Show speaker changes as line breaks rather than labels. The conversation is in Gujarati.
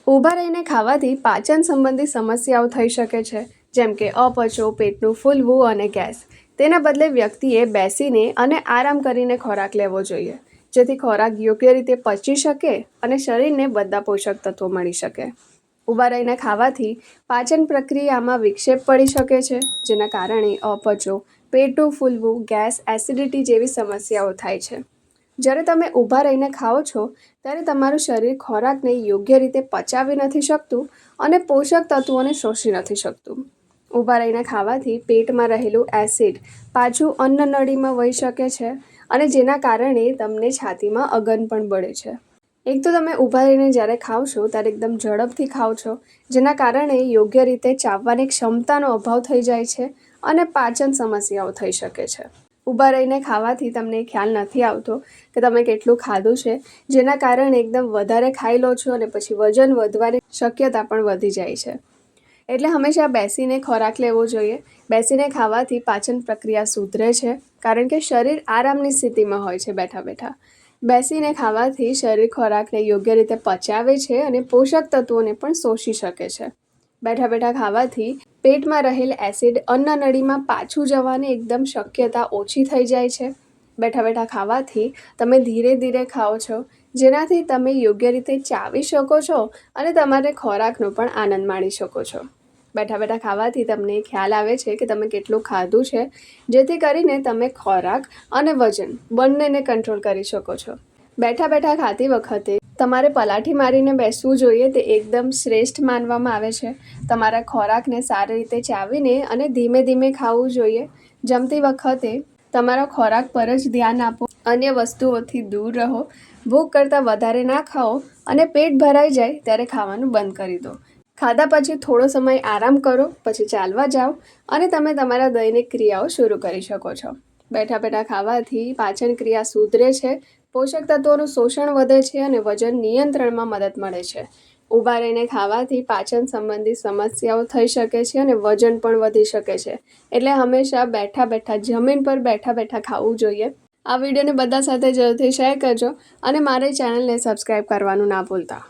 ઊભા રહીને ખાવાથી પાચન સંબંધી સમસ્યાઓ થઈ શકે છે, જેમ કે અપચો, પેટનું ફૂલવું અને ગેસ. તેના બદલે વ્યક્તિએ બેસીને અને આરામ કરીને ખોરાક લેવો જોઈએ, જેથી ખોરાક યોગ્ય રીતે પચી શકે અને શરીરને બધા પોષક તત્વો મળી શકે. ઊભા રહીને ખાવાથી પાચન પ્રક્રિયામાં વિક્ષેપ પડી શકે છે, જેના કારણે અપચો, પેટનું ફૂલવું, ગેસ, એસિડિટી જેવી સમસ્યાઓ થાય છે. જ્યારે તમે ઊભા રહીને ખાઓ છો ત્યારે તમારું શરીર ખોરાકને યોગ્ય રીતે પચાવી નથી શકતું અને પોષક તત્વોને શોષી નથી શકતું. ઊભા રહીને ખાવાથી પેટમાં રહેલું એસિડ પાછું અન્નનળીમાં વહી શકે છે અને જેના કારણે તમને છાતીમાં અગન પણ બળે છે. એક તો તમે ઊભા રહીને જ્યારે ખાઓ છો ત્યારે એકદમ ઝડપથી ખાઓ છો, જેના કારણે યોગ્ય રીતે ચાવવાની ક્ષમતાનો અભાવ થઈ જાય છે અને પાચન સમસ્યાઓ થઈ શકે છે. ઊભા રહીને ખાવાથી તમને ખ્યાલ નથી આવતો કે તમે કેટલું ખાધું છે, જેના કારણે એકદમ વધારે ખાઈ લો છો અને પછી વજન વધવાની શક્યતા પણ વધી જાય છે. એટલે હંમેશા બેસીને ખોરાક લેવો જોઈએ. બેસીને ખાવાથી પાચન પ્રક્રિયા સુધરે છે, કારણ કે શરીર આરામની સ્થિતિમાં હોય છે બેઠા બેઠા. બેસીને ખાવાથી શરીર ખોરાકને યોગ્ય રીતે પચાવે છે અને પોષક તત્વોને પણ શોષી શકે છે. બેઠા બેઠા ખાવાથી પેટમાં રહેલ એસિડ અન્નનળીમાં પાછું જવાની એકદમ શક્યતા ઓછી થઈ જાય છે. બેઠા બેઠા ખાવાથી તમે ધીરે ધીરે ખાઓ છો, જેનાથી તમે યોગ્ય રીતે ચાવી શકો છો અને તમારે ખોરાકનો પણ આનંદ માણી શકો છો. બેઠા બેઠા ખાવાથી તમને ખ્યાલ આવે છે કે તમે કેટલું ખાધું છે, જેથી કરીને તમે ખોરાક અને વજન બંનેને કંટ્રોલ કરી શકો છો. બેઠા બેઠા ખાતી વખતે તમારે પલાઠી મારીને બેસવું જોઈએ, તે એકદમ શ્રેષ્ઠ માનવામાં આવે છે. તમારા ખોરાકને સારી રીતે ચાવીને અને ધીમે ધીમે ખાવું જોઈએ. જમતી વખતે તમારા ખોરાક પર જ ધ્યાન આપો, અન્ય વસ્તુઓથી દૂર રહો. ભૂખ કરતાં વધારે ના ખાઓ અને પેટ ભરાઈ જાય ત્યારે ખાવાનું બંધ કરી દો. ખાધા પછી થોડો સમય આરામ કરો, પછી ચાલવા જાઓ અને તમે તમારા દૈનિક ક્રિયાઓ શરૂ કરી શકો છો. બેઠા બેઠા ખાવાથી પાચન ક્રિયા સુધરે છે, પોષક તત્વોનું શોષણ વધે છે અને વજન નિયંત્રણમાં મદદ મળે છે. ઊભા રહીને ખાવાથી પાચન સંબંધી સમસ્યાઓ થઈ શકે છે અને વજન પણ વધી શકે છે. એટલે હંમેશા બેઠા બેઠા જમીન પર બેઠા બેઠા ખાવું જોઈએ. આ વિડીયોને બધા સાથે જરૂરથી શેર કરજો અને મારી ચેનલને સબસ્ક્રાઈબ કરવાનું ના ભૂલતા.